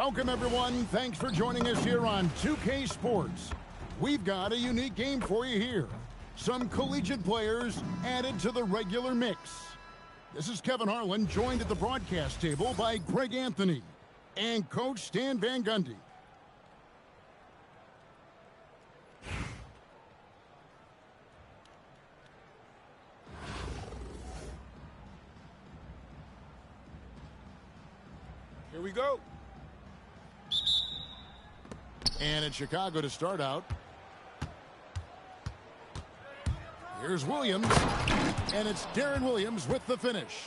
Welcome, everyone. Thanks for joining us here on 2K Sports. We've got a unique game for you here. Some collegiate players added to the regular mix. This is Kevin Harlan, joined at the broadcast table by Greg Anthony and Coach Stan Van Gundy. Here we go. And it's Chicago to start out. Here's Williams, and it's Darren Williams with the finish.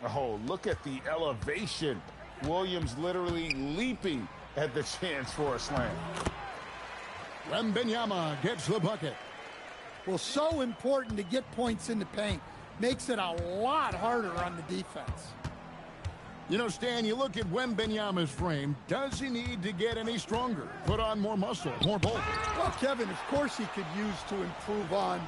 Oh, look at the elevation. Williams literally leaping at the chance for a slam. Wembanyama gets the bucket. Well, so important to get points in the paint. Makes it a lot harder on the defense. You know, Stan, you look at Wembanyama's frame. Does he need to get any stronger? Put on more muscle, more bulk? Well, Kevin, of course he could use to improve on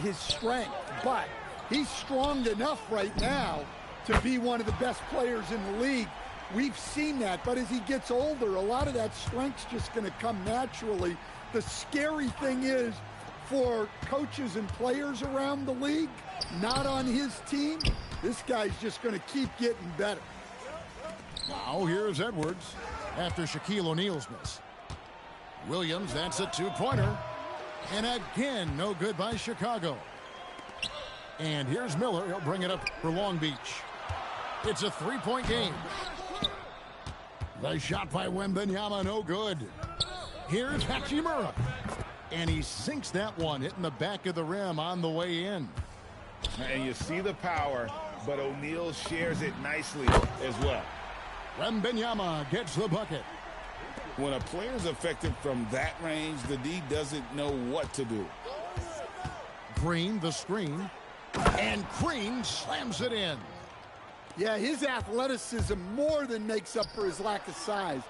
his strength, but he's strong enough right now to be one of the best players in the league. We've seen that, but as he gets older, a lot of that strength's just going to come naturally. The scary thing is, for coaches and players around the league, not on his team, this guy's just going to keep getting better. Now here's Edwards after Shaquille O'Neal's miss. Williams, that's a two-pointer. And again, no good by Chicago. And here's Miller. He'll bring it up for Long Beach. It's a three-point game. The shot by Wembanyama, no good. Here's Hachimura. And he sinks that one, hitting the back of the rim on the way in. And you see the power, but O'Neal shares it nicely as well. Wembanyama gets the bucket. When a player's effective from that range, the D doesn't know what to do. Green, the screen. And Green slams it in. Yeah, his athleticism more than makes up for his lack of size.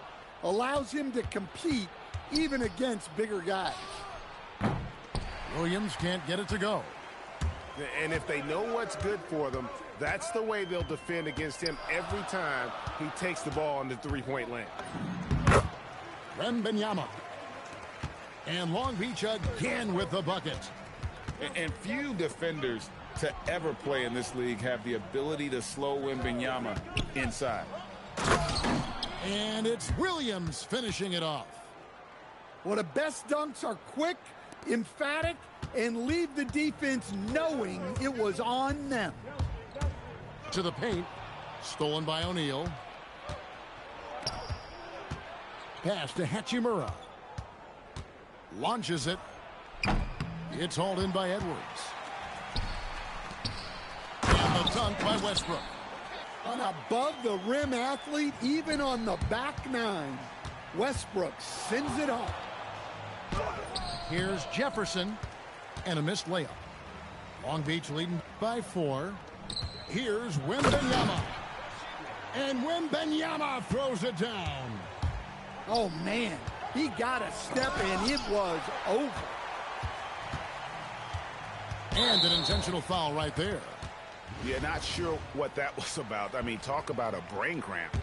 Allows him to compete even against bigger guys. Williams can't get it to go. And if they know what's good for them, that's the way they'll defend against him every time he takes the ball in the three-point lane. Wembanyama. And Long Beach again with the bucket. And few defenders to ever play in this league have the ability to slow Wembanyama inside. And it's Williams finishing it off. Well, the best dunks are quick, emphatic, and leave the defense knowing it was on them. To the paint. Stolen by O'Neal. Pass to Hachimura. Launches it. It's hauled in by Edwards. And the dunk by Westbrook. An above-the-rim athlete, even on the back nine. Westbrook sends it off. Here's Jefferson. And a missed layup. Long Beach leading by 4. Here's Wembanyama. And Wembanyama throws it down. Oh, man. He got a step, and it was over. And an intentional foul right there. Yeah, not sure what that was about. I mean, talk about a brain cramp.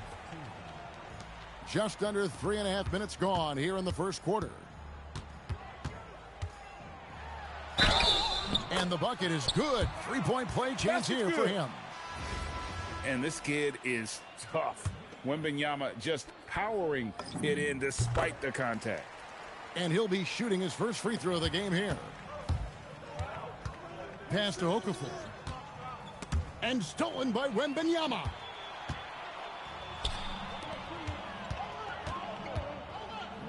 Just under 3.5 minutes gone here in the first quarter. And the bucket is good. Three-point play chance here for him. And this kid is tough. Wembanyama just powering it in despite the contact. And he'll be shooting his first free throw of the game here. Pass to Okafor. And stolen by Wembanyama.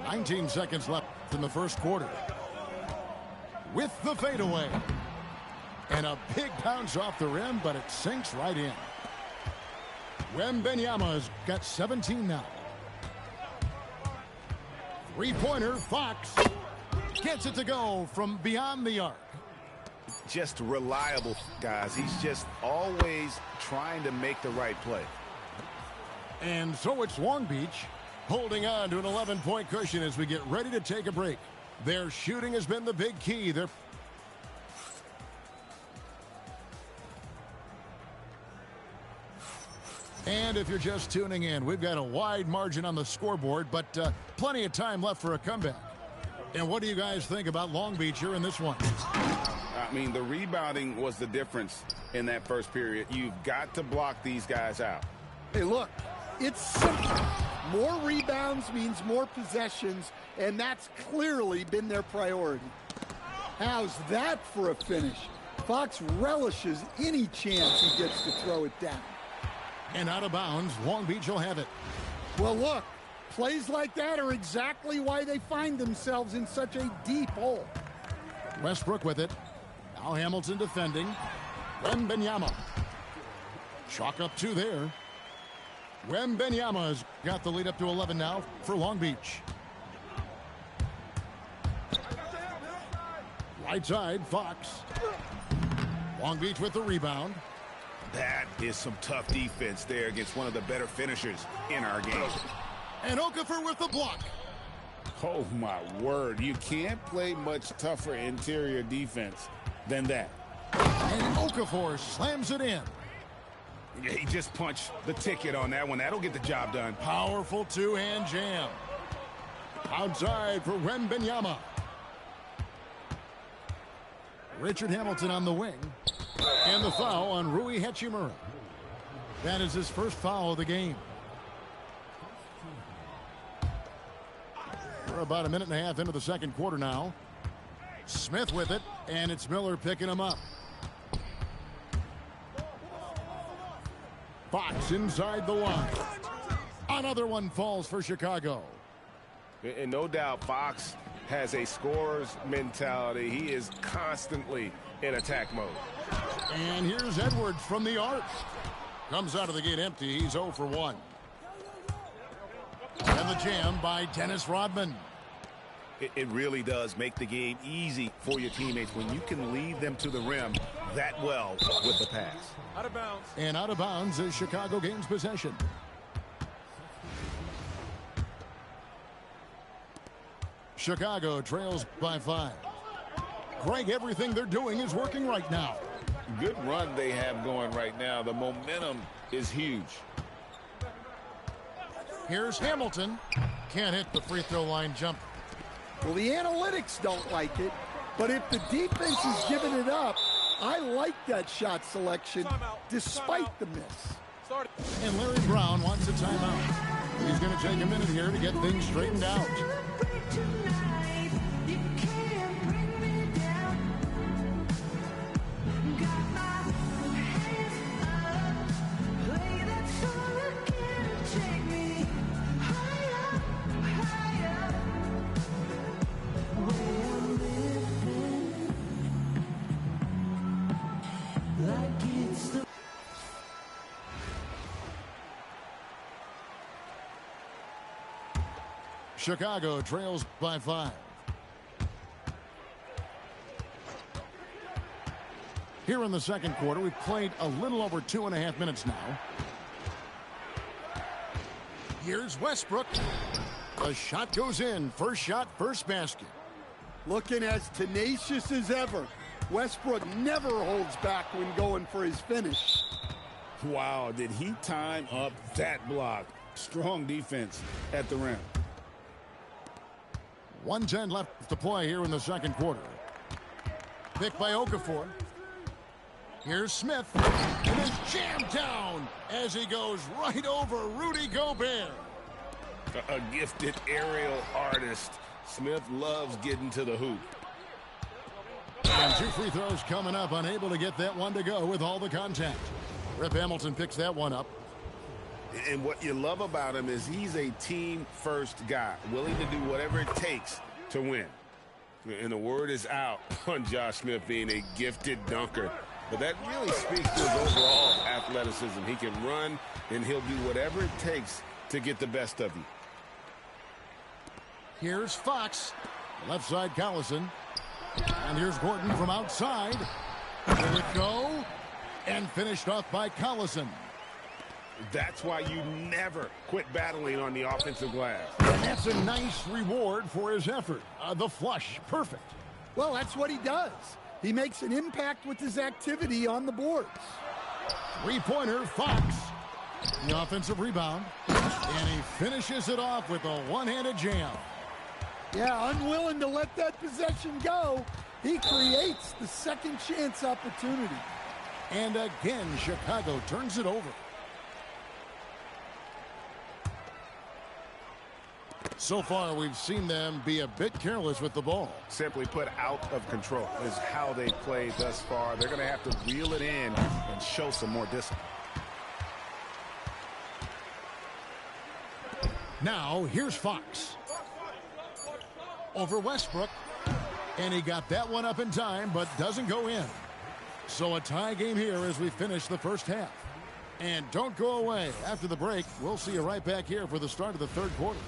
"19 seconds left in the first quarter. With the fadeaway. And a big bounce off the rim, but it sinks right in. Wembanyama's got 17 now. Three-pointer, Fox gets it to go from beyond the arc. Just reliable, guys. He's just always trying to make the right play. And so it's Long Beach holding on to an 11-point cushion as we get ready to take a break. Their shooting has been the big key. And if you're just tuning in, we've got a wide margin on the scoreboard, but plenty of time left for a comeback. And what do you guys think about Long Beach here in this one? I mean, the rebounding was the difference in that first period. You've got to block these guys out. Hey, look, it's simple. More rebounds means more possessions, and that's clearly been their priority. How's that for a finish? Fox relishes any chance he gets to throw it down. And out of bounds, Long Beach will have it. Well, look, plays like that are exactly why they find themselves in such a deep hole. Westbrook with it. Now Hamilton defending. Wembanyama. Chalk up 2 there. Wembanyama has got the lead up to 11 now for Long Beach. Right side, Fox. Long Beach with the rebound. That is some tough defense there against one of the better finishers in our game. And Okafor with the block. Oh, my word. You can't play much tougher interior defense than that. And Okafor slams it in. Yeah, he just punched the ticket on that one. That'll get the job done. Powerful two-hand jam. Outside for Wembanyama. Richard Hamilton on the wing. And the foul on Rui Hachimura. That is his first foul of the game. We're about a minute and a half into the second quarter now. Smith with it, and it's Miller picking him up. Fox inside the line. Another one falls for Chicago. And no doubt Fox has a scorer's mentality. He is constantly in attack mode. And here's Edwards from the arc. Comes out of the gate empty. He's 0 for 1. And the jam by Dennis Rodman. It really does make the game easy for your teammates when you can lead them to the rim that well with the pass. Out of bounds. And out of bounds is Chicago gains possession. Chicago trails by 5. Greg, everything they're doing is working right now. Good run they have going right now. The momentum is huge. Here's Hamilton. Can't hit the free throw line jump. Well, the analytics don't like it, but if the defense is giving it up, I like that shot selection despite the miss. And Larry Brown wants a timeout. He's going to take a minute here to get things straightened out. Chicago trails by 5. Here in the second quarter, we've played a little over 2.5 minutes now. Here's Westbrook. The shot goes in. First shot, first basket. Looking as tenacious as ever. Westbrook never holds back when going for his finish. Wow, did he time up that block? Strong defense at the rim. 1:10 left to play here in the second quarter. Picked by Okafor. Here's Smith. And is jammed down as he goes right over Rudy Gobert. A gifted aerial artist. Smith loves getting to the hoop. And 2 free throws coming up. Unable to get that one to go with all the contact. Rip Hamilton picks that one up. And what you love about him is he's a team-first guy, willing to do whatever it takes to win. And the word is out on Josh Smith being a gifted dunker. But that really speaks to his overall athleticism. He can run, and he'll do whatever it takes to get the best of you. Here's Fox. Left side, Collison. And here's Gordon from outside. Will it go? And finished off by Collison. That's why you never quit battling on the offensive glass. And that's a nice reward for his effort. The flush, perfect. Well, that's what he does. He makes an impact with his activity on the boards. Three-pointer, Fox. The offensive rebound. And he finishes it off with a one-handed jam. Yeah, unwilling to let that possession go. He creates the second chance opportunity. And again, Chicago turns it over. So far, we've seen them be a bit careless with the ball. Simply put, out of control is how they played thus far. They're going to have to reel it in and show some more discipline. Now, here's Fox. Over Westbrook. And he got that one up in time, but doesn't go in. So a tie game here as we finish the first half. And don't go away. After the break, we'll see you right back here for the start of the third quarter.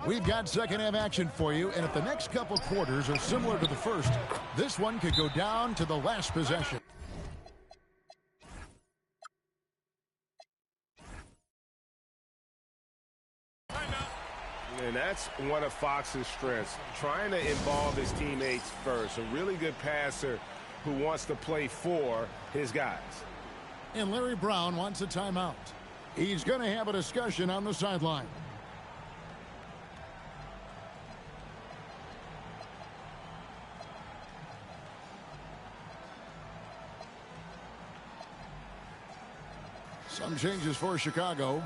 We've got second half action for you, and if the next couple quarters are similar to the first, this one could go down to the last possession. And that's one of Fox's strengths, trying to involve his teammates first. A really good passer who wants to play for his guys. And Larry Brown wants a timeout. He's going to have a discussion on the sideline. Some changes for Chicago.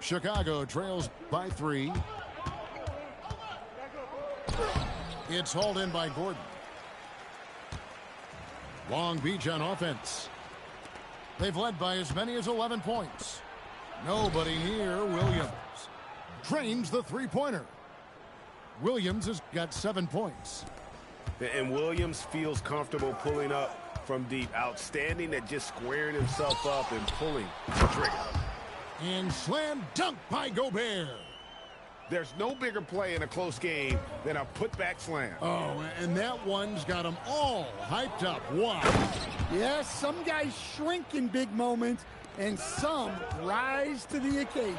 Chicago trails by 3. It's hauled in by Gordon. Long Beach on offense. They've led by as many as 11 points. Nobody near Williams. Drains the three-pointer. Williams has got 7 points. And Williams feels comfortable pulling up from deep. Outstanding at just squaring himself up and pulling the trigger. And slam dunk by Gobert. There's no bigger play in a close game than a putback slam. Oh, and that one's got them all hyped up. Wow. Yes, some guys shrink in big moments, and some rise to the occasion.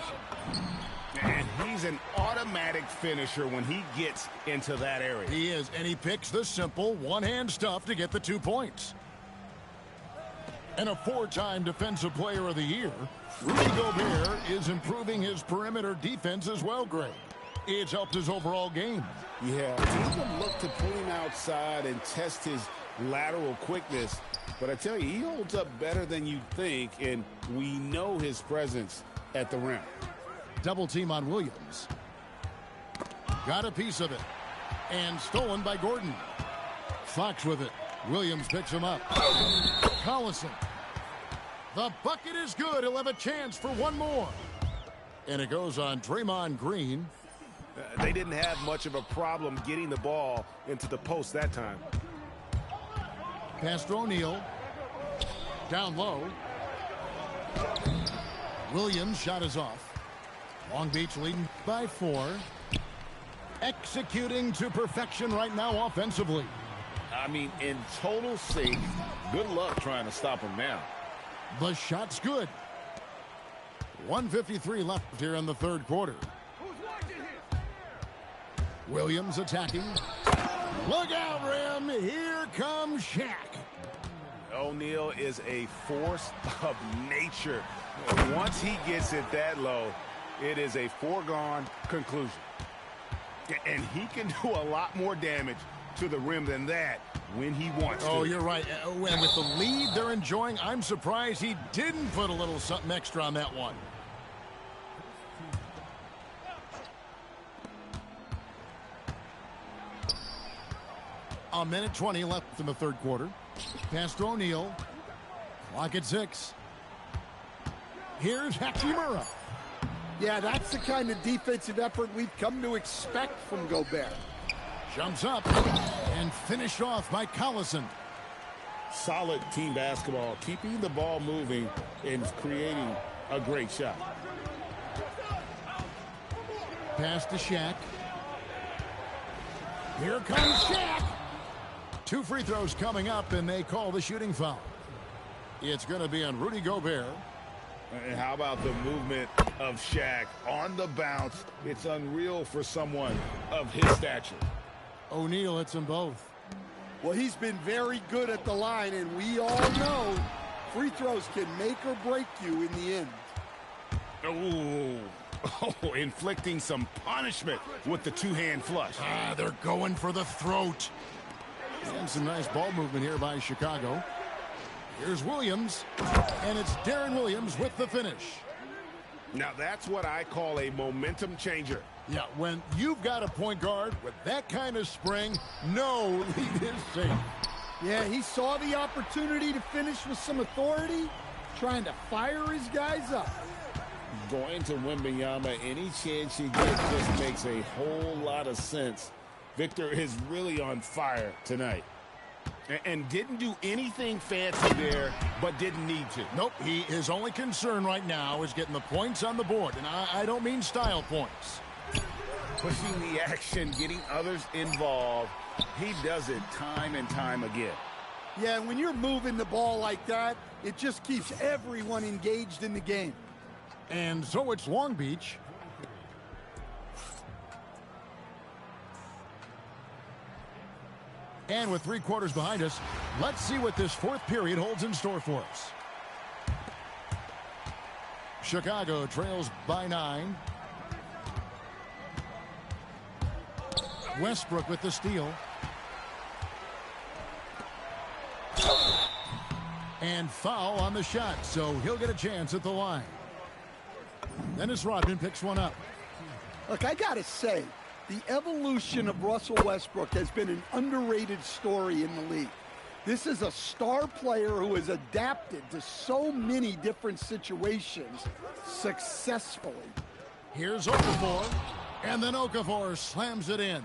And he's an automatic finisher when he gets into that area. He is, and he picks the simple one-hand stuff to get the 2 points. And a 4-time Defensive Player of the Year, Rudy Gobert is improving his perimeter defense as well, Greg. It's helped his overall game. Yeah, teams have looked to pull him outside and test his lateral quickness. But I tell you, he holds up better than you'd think, and we know his presence at the rim. Double team on Williams. Got a piece of it. And stolen by Gordon. Fox with it. Williams picks him up. Collison. The bucket is good. He'll have a chance for one more. And it goes on Draymond Green. They didn't have much of a problem getting the ball into the post that time. Pass to O'Neal. Down low. Williams' shot is off. Long Beach leading by 4. Executing to perfection right now offensively. I mean, in total sync. Good luck trying to stop him now. The shot's good. 1:53 left here in the third quarter. Williams attacking. Look out, Rim. Here comes Shaq. O'Neal is a force of nature. Once he gets it that low, it is a foregone conclusion. And he can do a lot more damage to the rim than that when he wants to. Oh, you're right. And with the lead they're enjoying, I'm surprised he didn't put a little something extra on that one. A minute 20 left in the third quarter. Pass to O'Neal. Clock at 6. Here's Hachimura. Yeah, that's the kind of defensive effort we've come to expect from Gobert. Jumps up and finished off by Collison. Solid team basketball, keeping the ball moving and creating a great shot. Pass to Shaq. Here comes Shaq. 2 free throws coming up, and they call the shooting foul. It's going to be on Rudy Gobert. And how about the movement of Shaq on the bounce? It's unreal for someone of his stature. O'Neal hits them both. Well, he's been very good at the line, and we all know free throws can make or break you in the end. Oh, inflicting some punishment with the two-hand flush. They're going for the throat. And some nice ball movement here by Chicago. Here's Williams, and it's Darren Williams with the finish. Now that's what I call a momentum changer. Yeah, when you've got a point guard with that kind of spring, no lead is safe. Yeah, he saw the opportunity to finish with some authority, trying to fire his guys up. Going to Wembanyama, any chance you get just makes a whole lot of sense. Victor is really on fire tonight. And didn't do anything fancy there, but didn't need to. Nope, his only concern right now is getting the points on the board, and I don't mean style points. Pushing the action, getting others involved. He does it time and time again. Yeah, when you're moving the ball like that, it just keeps everyone engaged in the game. And so it's Long Beach. And with 3 quarters behind us, let's see what this fourth period holds in store for us. Chicago trails by 9. Westbrook with the steal. And foul on the shot, so he'll get a chance at the line. Dennis Rodman picks one up. Look, I gotta say, the evolution of Russell Westbrook has been an underrated story in the league. This is a star player who has adapted to so many different situations successfully. Here's Okafor, and then Okafor slams it in.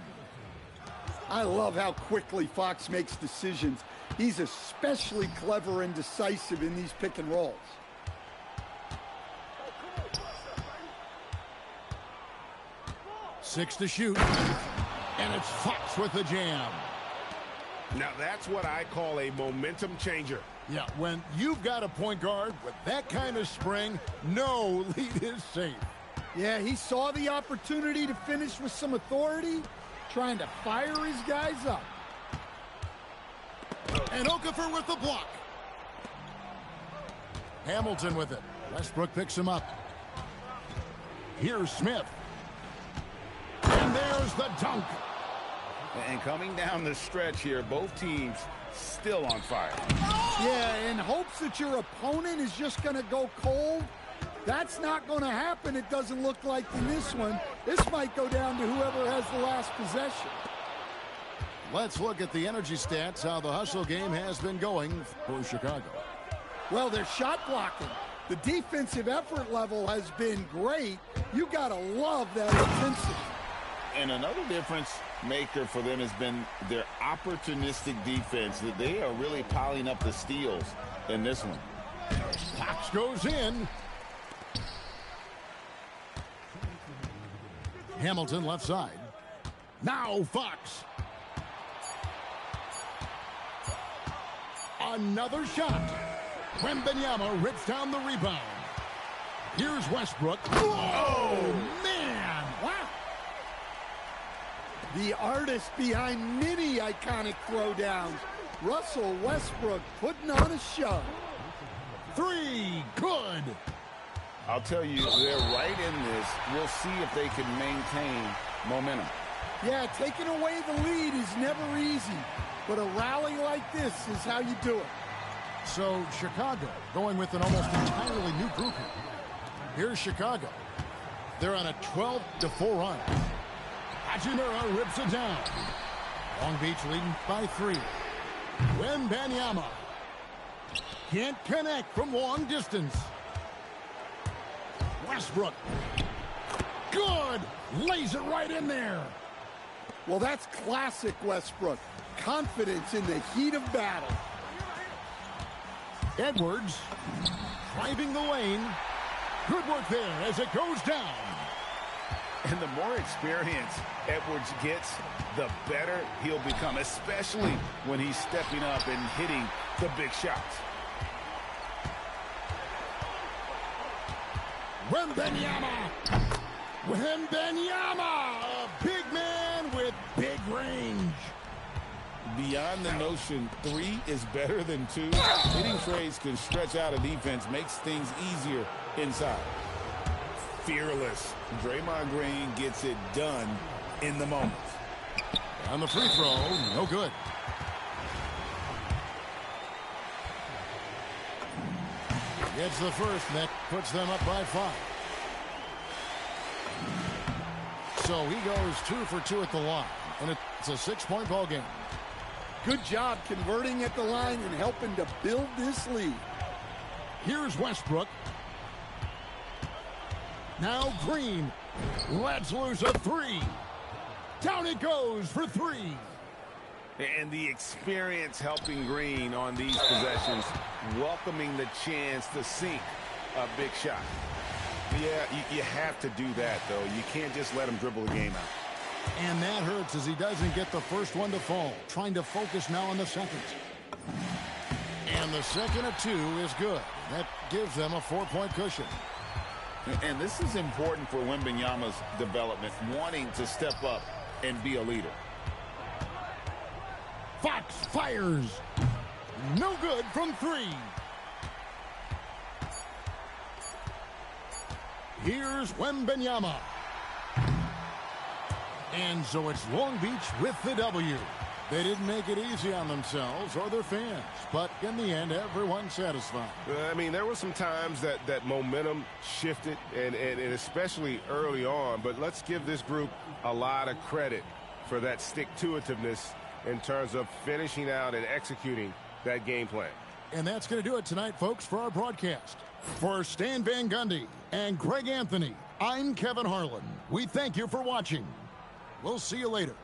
I love how quickly Fox makes decisions. He's especially clever and decisive in these pick and rolls. Six to shoot, and it's Fox with the jam. Now that's what I call a momentum changer. Yeah, when you've got a point guard with that kind of spring, no lead is safe. Yeah, he saw the opportunity to finish with some authority, trying to fire his guys up. And Okafor with the block. Hamilton with it. Westbrook picks him up. Here's Smith. And there's the dunk. And coming down the stretch here, both teams still on fire. Yeah, in hopes that your opponent is just going to go cold. That's not going to happen, it doesn't look like in this one. This might go down to whoever has the last possession. Let's look at the energy stats, how the hustle game has been going for Chicago. Well, they're shot blocking. The defensive effort level has been great. You got to love that intensity. And another difference maker for them has been their opportunistic defense. That they are really piling up the steals in this one. Fox goes in. Hamilton left side. Now Fox. Another shot. Wembanyama rips down the rebound. Here's Westbrook. Oh, man. Wow. The artist behind many iconic throwdowns. Russell Westbrook putting on a show. 3, good. I'll tell you, they're right in this. We'll see if they can maintain momentum. Yeah, taking away the lead is never easy, but a rally like this is how you do it. So Chicago going with an almost entirely new group here. Here's Chicago. They're on a 12-4 run. Hachimura rips it down. Long Beach leading by 3. Wembanyama can't connect from long distance. Westbrook. Good. Lays it right in there. Well, that's classic Westbrook. Confidence in the heat of battle. Edwards driving the lane. Good work there as it goes down. And the more experience Edwards gets, the better he'll become, especially when he's stepping up and hitting the big shots. Wembanyama. Wembanyama, a big man with big range. Beyond the notion 3 is better than 2, hitting trades can stretch out a defense, makes things easier inside. Fearless. Draymond Green gets it done in the moment. On the free throw, no good. Gets the first, Nick, puts them up by 5. So he goes 2 for 2 at the line, and it's a 6-point ball game. Good job converting at the line and helping to build this lead. Here's Westbrook. Now Green lets loose a 3. Down it goes for 3. And the experience helping Green on these possessions, welcoming the chance to sink a big shot. Yeah, you have to do that, though. You can't just let him dribble the game out. And that hurts as he doesn't get the first one to fall. Trying to focus now on the second. And the second of 2 is good. That gives them a 4-point cushion. And this is important for Wembanyama's development, wanting to step up and be a leader. Fox fires. No good from 3. Here's Wembanyama. And so it's Long Beach with the W. They didn't make it easy on themselves or their fans, but in the end, everyone's satisfied. I mean, there were some times that momentum shifted, and especially early on, but let's give this group a lot of credit for that stick-to-itiveness in terms of finishing out and executing that game plan. And that's going to do it tonight, folks, for our broadcast. For Stan Van Gundy and Greg Anthony, I'm Kevin Harlan. We thank you for watching. We'll see you later.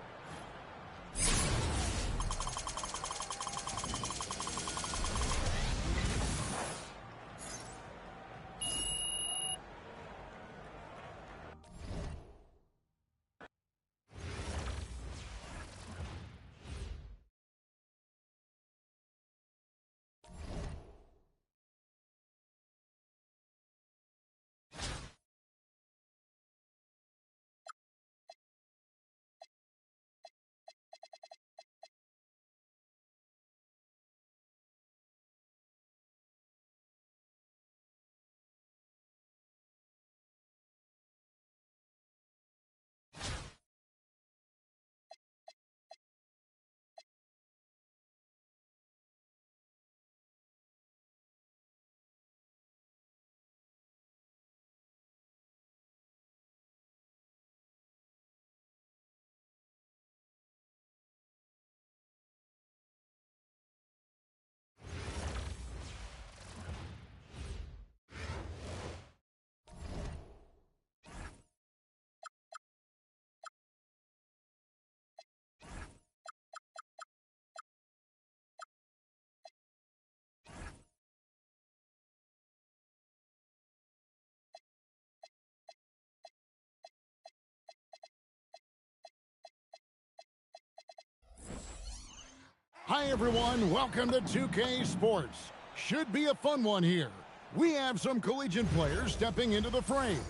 Hi, everyone. Welcome to 2K Sports. Should be a fun one here. We have some collegiate players stepping into the frame.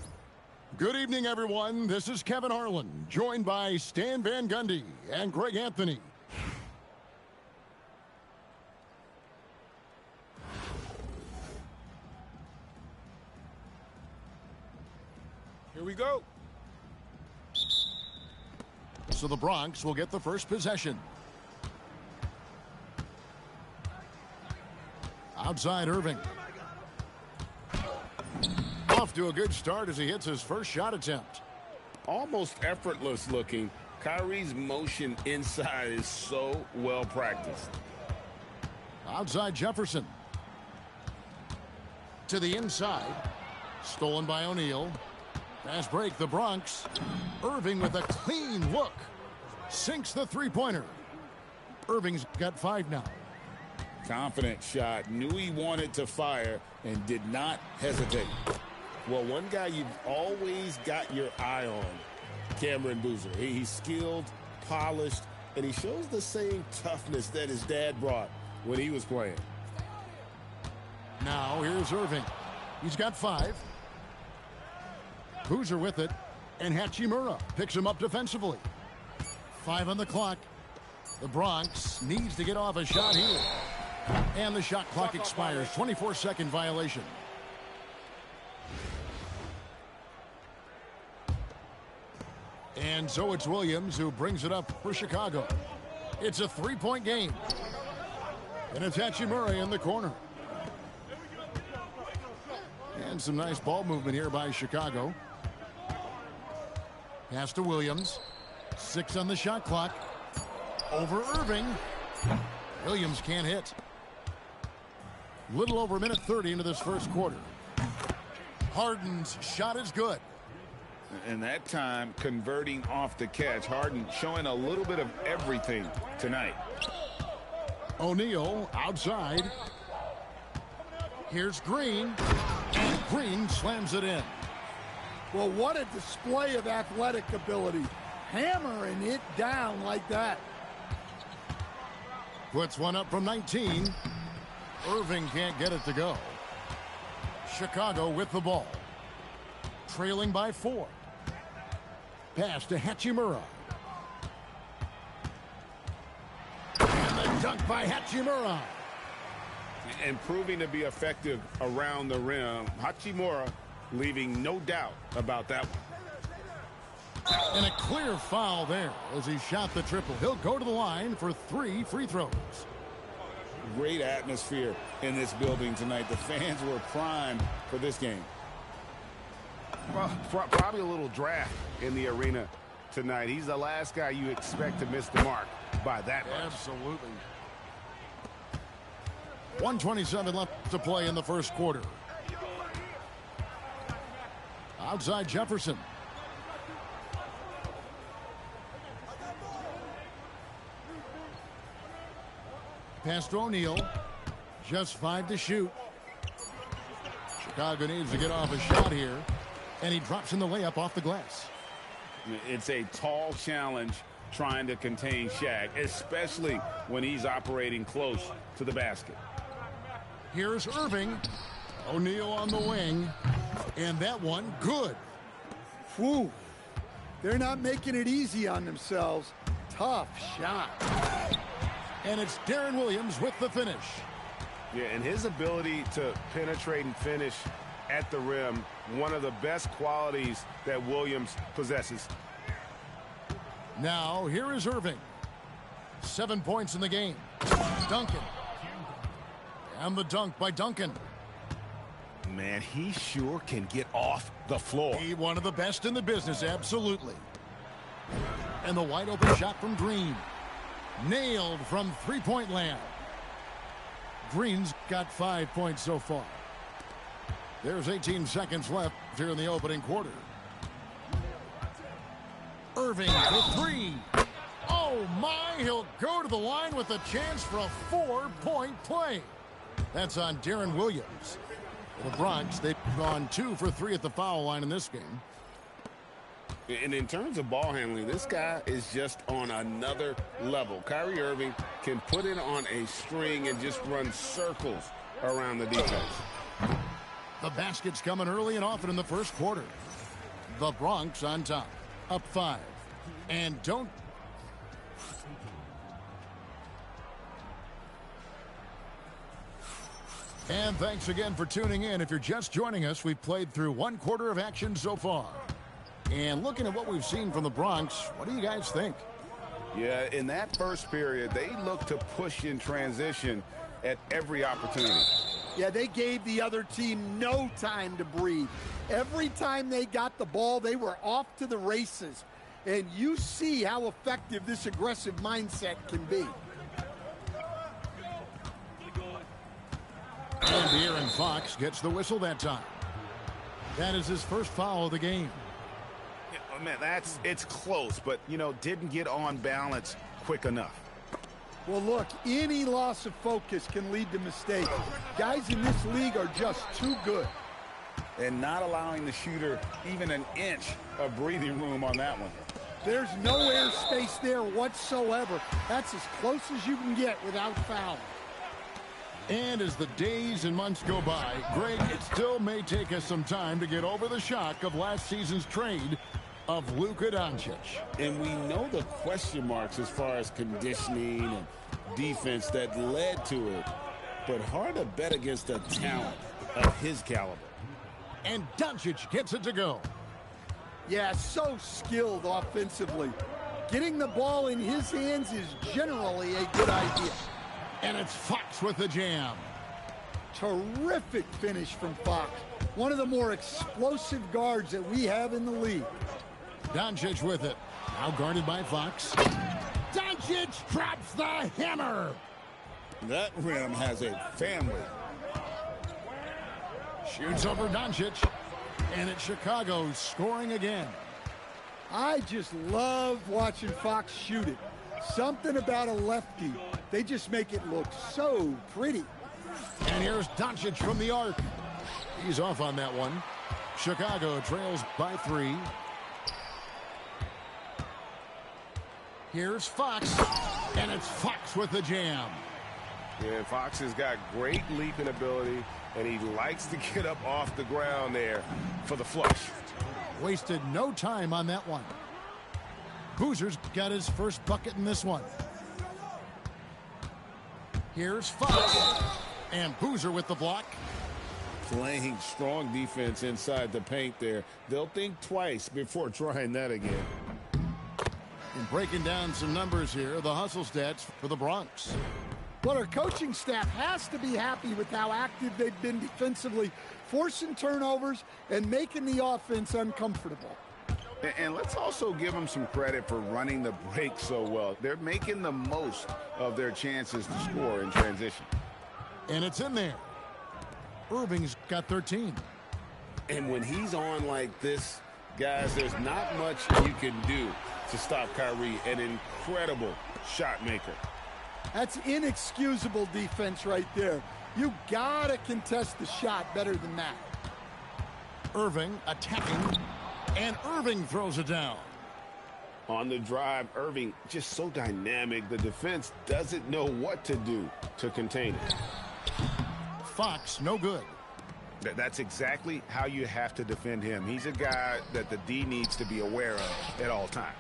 Good evening, everyone. This is Kevin Harlan, joined by Stan Van Gundy and Greg Anthony. Here we go. So the Bronx will get the first possession. Outside Irving. Off to a good start as he hits his first shot attempt. Almost effortless looking. Kyrie's motion inside is so well practiced. Outside Jefferson. To the inside. Stolen by O'Neal. Fast break, the Bronx. Irving with a clean look. Sinks the three-pointer. Irving's got 5 now. Confident shot, knew he wanted to fire and did not hesitate. Well, one guy you've always got your eye on, Cameron Boozer. He's skilled, polished, and he shows the same toughness that his dad brought when he was playing. Now here's Irving. He's got 5. Boozer with it, and Hachimura picks him up defensively. 5 on the clock. The Bronx needs to get off a shot here. And the shot clock expires. 24-second violation. And so it's Williams who brings it up for Chicago. It's a 3-point game. And it's Hachimura in the corner. And some nice ball movement here by Chicago. Pass to Williams. 6 on the shot clock. Over Irving. Williams can't hit. Little over a minute 30 into this first quarter. Harden's shot is good. And that time converting off the catch. Harden showing a little bit of everything tonight. O'Neal outside. Here's Green. And Green slams it in. Well, what a display of athletic ability. Hammering it down like that. Puts one up from 19. Irving can't get it to go. Chicago with the ball. Trailing by 4. Pass to Hachimura. And the dunk by Hachimura. And proving to be effective around the rim. Hachimura leaving no doubt about that one. And a clear foul there as he shot the triple. He'll go to the line for 3 free throws. Great atmosphere in this building tonight. The fans were primed for this game. Well, probably a little draft in the arena tonight. He's the last guy you expect to miss the mark by that much. Absolutely. 1:27 left to play in the first quarter. Outside Jefferson. Pass to O'Neal. Just 5 to shoot. Chicago needs to get off a shot here. And he drops in the layup off the glass. It's a tall challenge trying to contain Shaq, especially when he's operating close to the basket. Here's Irving. O'Neal on the wing. And that one, good. Whew. They're not making it easy on themselves. Tough shot. And it's Darren Williams with the finish. Yeah, and his ability to penetrate and finish at the rim, one of the best qualities that Williams possesses. Now, here is Irving. 7 points in the game. Duncan. And the dunk by Duncan. Man, he sure can get off the floor. He one of the best in the business, absolutely. And the wide open shot from Green. Nailed from three-point land. Green's got 5 points so far. There's 18 seconds left here in the opening quarter. Irving for 3. Oh my, he'll go to the line with a chance for a 4-point play. That's on Darren Williams. The Bronx, they've gone 2 for 3 at the foul line in this game. And in terms of ball handling, this guy is just on another level. Kyrie Irving can put it on a string and just run circles around the defense. The basket's coming early and often in the first quarter. The Bronx on top, up 5. And don't... And thanks again for tuning in. If you're just joining us, we've played through 1 quarter of action so far. And looking at what we've seen from the Bronx, what do you guys think? Yeah, in that first period, they looked to push in transition at every opportunity. Yeah, they gave the other team no time to breathe. Every time they got the ball, they were off to the races. And you see how effective this aggressive mindset can be. And De'Aaron Fox gets the whistle that time. That is his first foul of the game. Yeah, man, it's close, but, you know, didn't get on balance quick enough. Well, look, any loss of focus can lead to mistakes. Guys in this league are just too good. And not allowing the shooter even an inch of breathing room on that one. There's no air space there whatsoever. That's as close as you can get without fouling. And as the days and months go by, Greg, it still may take us some time to get over the shock of last season's trade of Luka Doncic. And we know the question marks as far as conditioning and defense that led to it. But hard to bet against a talent of his caliber. And Doncic gets it to go. Yeah, so skilled offensively. Getting the ball in his hands is generally a good idea. And it's Fox with the jam. Terrific finish from Fox. One of the more explosive guards that we have in the league. Doncic with it. Now guarded by Fox. Doncic drops the hammer. That rim has a family. Shoots over Doncic. And it's Chicago scoring again. I just love watching Fox shoot it. Something about a lefty. They just make it look so pretty. And here's Doncic from the arc. He's off on that one. Chicago trails by 3. Here's Fox. And it's Fox with the jam. Yeah, Fox has got great leaping ability, and he likes to get up off the ground there for the flush. Wasted no time on that one. Boozer's got his first bucket in this one. Here's Fox. And Boozer with the block. Playing strong defense inside the paint there. They'll think twice before trying that again. And breaking down some numbers here, the hustle stats for the Bronx. But our coaching staff has to be happy with how active they've been defensively, forcing turnovers and making the offense uncomfortable. And let's also give them some credit for running the break so well. They're making the most of their chances to score in transition. And it's in there. Irving's got 13. And when he's on like this, guys, there's not much you can do to stop Kyrie, an incredible shot maker. That's inexcusable defense right there. You gotta contest the shot better than that. Irving attacking, and Irving throws it down. On the drive, Irving just so dynamic. The defense doesn't know what to do to contain it. Fox, no good. That's exactly how you have to defend him. He's a guy that the D needs to be aware of at all times.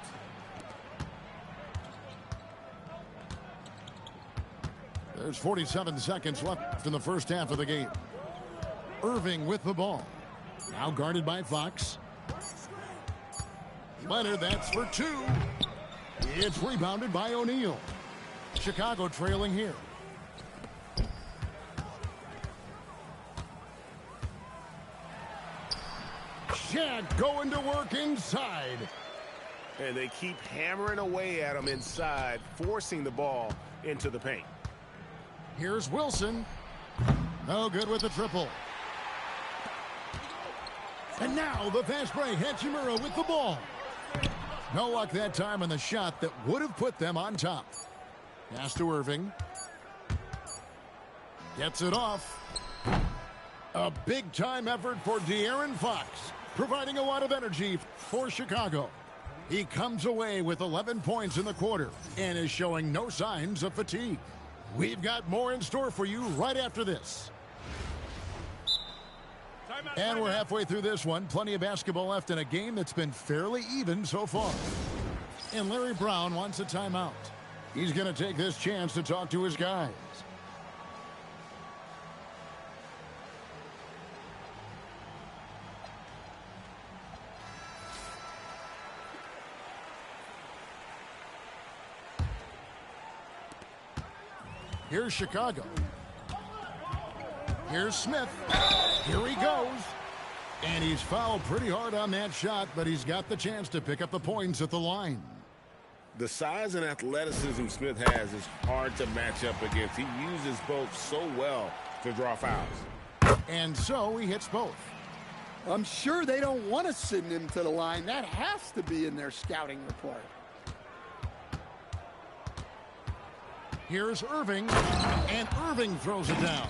There's 47 seconds left in the first half of the game. Irving with the ball. Now guarded by Fox. Leonard, that's for 2. It's rebounded by O'Neal. Chicago trailing here. Shaq going to work inside. And they keep hammering away at him inside, forcing the ball into the paint. Here's Wilson. No good with the triple. And now the fast break. Hachimura with the ball. No luck that time on the shot that would have put them on top. Pass to Irving. Gets it off. A big-time effort for De'Aaron Fox, providing a lot of energy for Chicago. He comes away with 11 points in the quarter and is showing no signs of fatigue. We've got more in store for you right after this. And we're halfway through this one. Plenty of basketball left in a game that's been fairly even so far. And Larry Brown wants a timeout. He's going to take this chance to talk to his guys. Here's Chicago. Here's Smith. Here he goes. And he's fouled pretty hard on that shot, but he's got the chance to pick up the points at the line. The size and athleticism Smith has is hard to match up against. He uses both so well to draw fouls. And so he hits both. I'm sure they don't want to send him to the line. That has to be in their scouting report. Here's Irving, and Irving throws it down.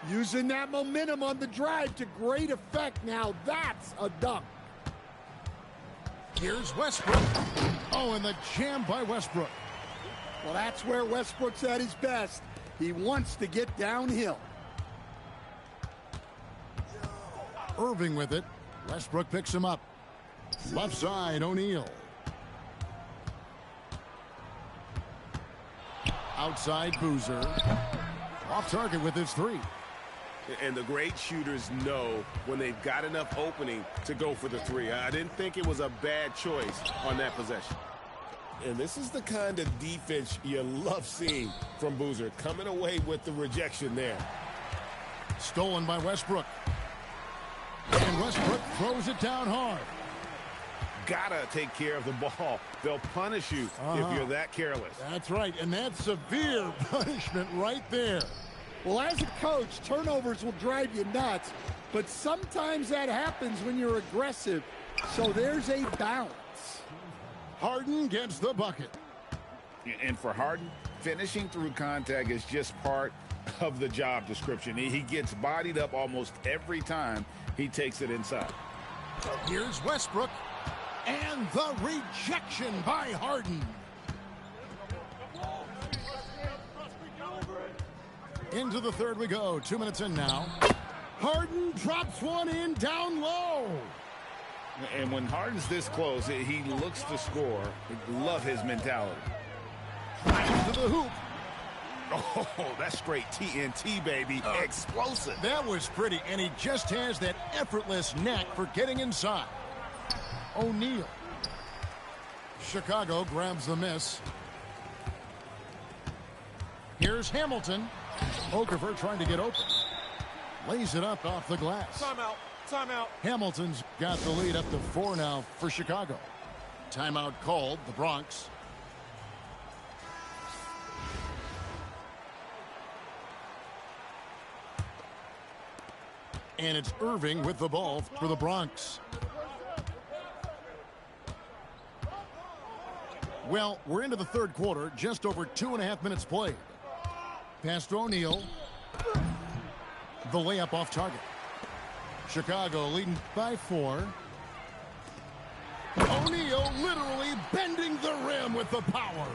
Using that momentum on the drive to great effect. Now that's a dunk. Here's Westbrook. Oh, and the jam by Westbrook. Well, that's where Westbrook's at his best. He wants to get downhill. Irving with it. Westbrook picks him up. Left side, O'Neal. Outside, Boozer. Off target with his three. And the great shooters know when they've got enough opening to go for the three. I didn't think it was a bad choice on that possession. And this is the kind of defense you love seeing from Boozer, coming away with the rejection there. Stolen by Westbrook. And Westbrook throws it down hard. Gotta take care of the ball. They'll punish you if you're that careless. That's right, and that's severe punishment right there. Well, as a coach, turnovers will drive you nuts, but sometimes that happens when you're aggressive. So there's a balance. Harden gets the bucket. And for Harden, finishing through contact is just part of the job description. He gets bodied up almost every time he takes it inside. Here's Westbrook. And the rejection by Harden. Into the third we go. 2 minutes in now. Harden drops one in down low. And when Harden's this close, he looks to score. Love his mentality. Drives to the hoop. Oh, that's straight TNT, baby. Explosive. That was pretty, and he just has that effortless knack for getting inside. O'Neal. Chicago grabs the miss. Here's Hamilton. Okafor trying to get open. Lays it up off the glass. Timeout. Timeout. Hamilton's got the lead up to 4 now for Chicago. Timeout called, the Bronx. And it's Irving with the ball for the Bronx. Well, we're into the third quarter, just over 2.5 minutes played. Pass to O'Neal. The layup off target. Chicago leading by 4. O'Neal literally bending the rim with the power.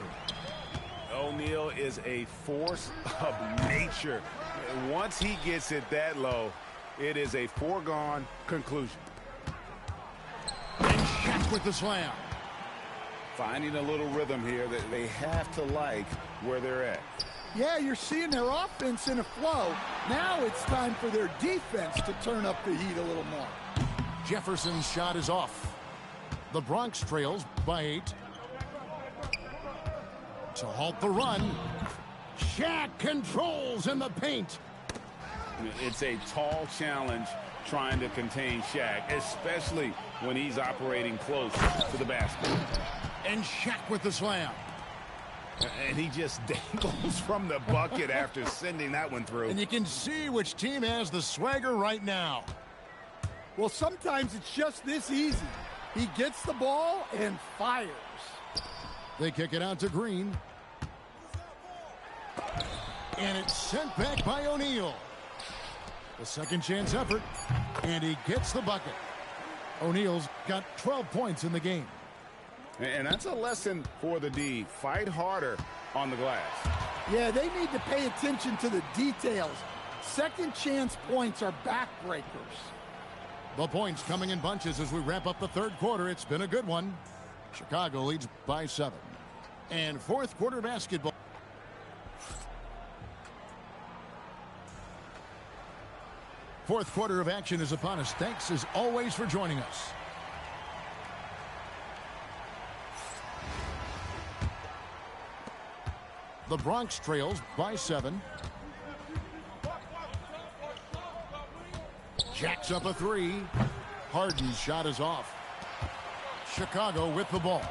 O'Neal is a force of nature. Once he gets it that low, it is a foregone conclusion. And Shaq with the slam. Finding a little rhythm here that they have to like where they're at. Yeah, you're seeing their offense in a flow. Now it's time for their defense to turn up the heat a little more. Jefferson's shot is off. The Bronx trails by 8. To halt the run, Shaq controls in the paint. It's a tall challenge trying to contain Shaq, especially when he's operating close to the basket. And Shaq with the slam. And he just dangles from the bucket after sending that one through. And you can see which team has the swagger right now. Well, sometimes it's just this easy. He gets the ball and fires. They kick it out to Green. And it's sent back by O'Neal. The second chance effort. And he gets the bucket. O'Neal's got 12 points in the game. And that's a lesson for the D. Fight harder on the glass. Yeah, they need to pay attention to the details. Second chance points are backbreakers. The points coming in bunches as we wrap up the third quarter. It's been a good one. Chicago leads by 7. And fourth quarter basketball. Fourth quarter of action is upon us. Thanks as always for joining us. The Bronx trails by 7. Jacks up a 3. Harden's shot is off. Chicago with the ball.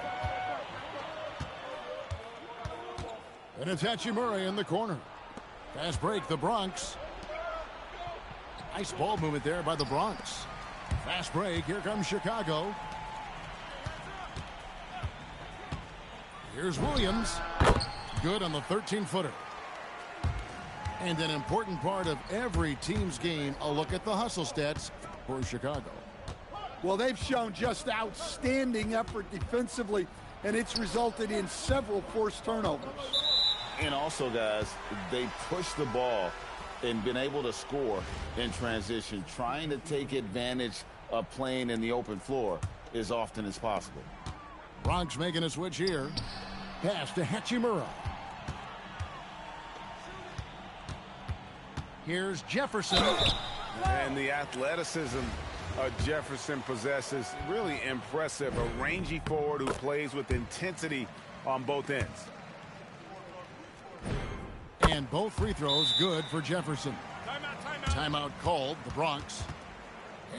And it's Hachimura in the corner. Fast break, the Bronx. Nice ball movement there by the Bronx. Fast break, here comes Chicago. Here's Williams. Good on the 13-footer. And an important part of every team's game, a look at the hustle stats for Chicago. Well, they've shown just outstanding effort defensively, and it's resulted in several forced turnovers. And also, guys, they push the ball and been able to score in transition, trying to take advantage of playing in the open floor as often as possible. Bronx making a switch here. Pass to Hachimura. Here's Jefferson. And the athleticism Jefferson possesses, really impressive. A rangy forward who plays with intensity on both ends. And both free throws good for Jefferson. Timeout called, the Bronx.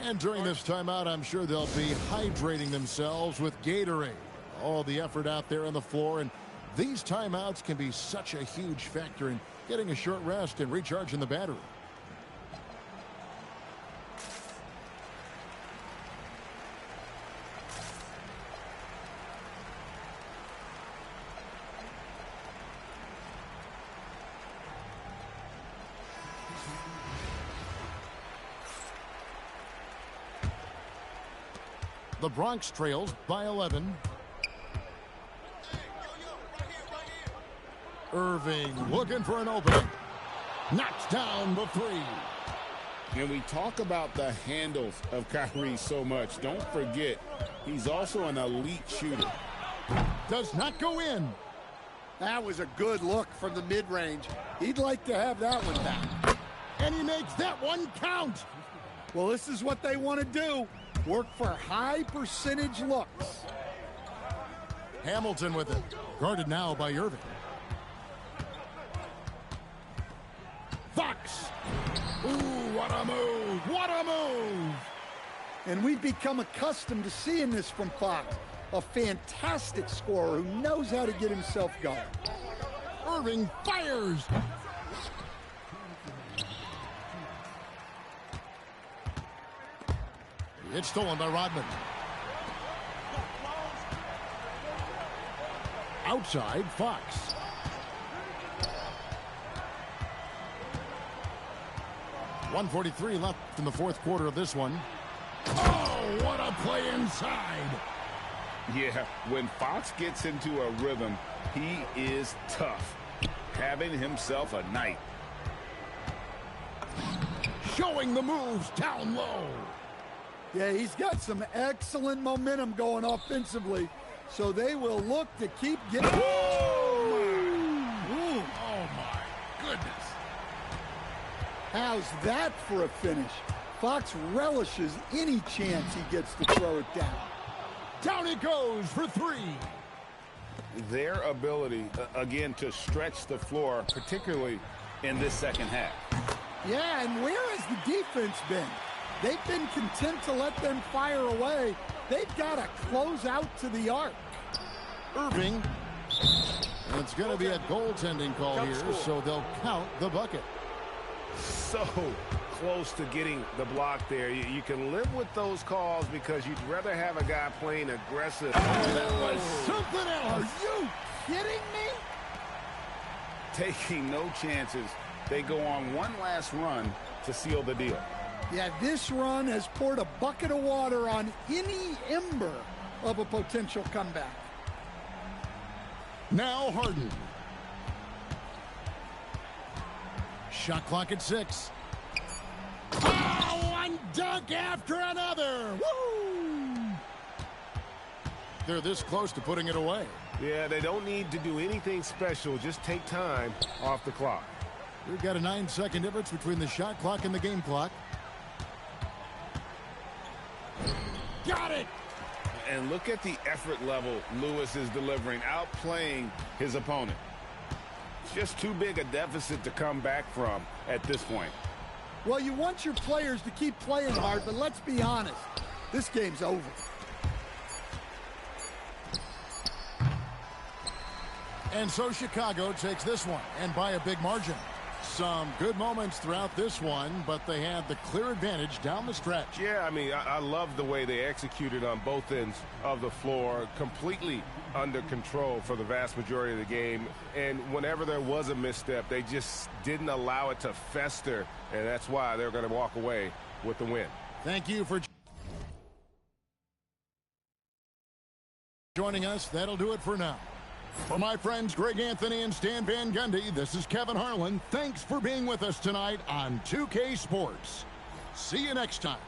And during this timeout, I'm sure they'll be hydrating themselves with Gatorade. All the effort out there on the floor, and these timeouts can be such a huge factor in getting a short rest and recharging the battery. The Bronx trails by 11. Irving looking for an opening. Knocks down the three. And we talk about the handles of Kyrie so much. Don't forget, he's also an elite shooter. Does not go in. That was a good look from the mid-range. He'd like to have that one back. And he makes that one count. Well, this is what they want to do. Work for high percentage looks. Hamilton with it. Guarded now by Irving. Fox. Ooh, what a move. What a move. And we've become accustomed to seeing this from Fox. A fantastic scorer who knows how to get himself going. Irving fires. It's stolen by Rodman. Outside, Fox. .143 left in the fourth quarter of this one. Oh, what a play inside. Yeah, when Fox gets into a rhythm, he is tough. Having himself a night. Showing the moves down low. Yeah, he's got some excellent momentum going offensively, so they will look to keep getting... Oh, my goodness. How's that for a finish? Fox relishes any chance he gets to throw it down. Down it goes for three. Their ability, again, to stretch the floor, particularly in this second half. Yeah, and where has the defense been? They've been content to let them fire away. They've got to close out to the arc. Irving. And it's going to be a goaltending call here, so they'll count the bucket. So close to getting the block there. You can live with those calls because you'd rather have a guy playing aggressive. That was something else. Are you kidding me? Taking no chances. They go on one last run to seal the deal. Yeah, this run has poured a bucket of water on any ember of a potential comeback. Now Harden. Shot clock at 6. Oh, one dunk after another. Woo! They're this close to putting it away. Yeah, they don't need to do anything special. Just take time off the clock. We've got a 9-second difference between the shot clock and the game clock. Got it! And look at the effort level Lewis is delivering, outplaying his opponent. It's just too big a deficit to come back from at this point. Well, you want your players to keep playing hard, but let's be honest. This game's over. And so Chicago takes this one, and by a big margin. Some good moments throughout this one, but they had the clear advantage down the stretch. Yeah, I mean, I love the way they executed on both ends of the floor, completely under control for the vast majority of the game. And whenever there was a misstep, they just didn't allow it to fester, and that's why they're going to walk away with the win. Thank you for joining us. That'll do it for now. For my friends Greg Anthony and Stan Van Gundy, this is Kevin Harlan. Thanks for being with us tonight on 2K Sports. See you next time.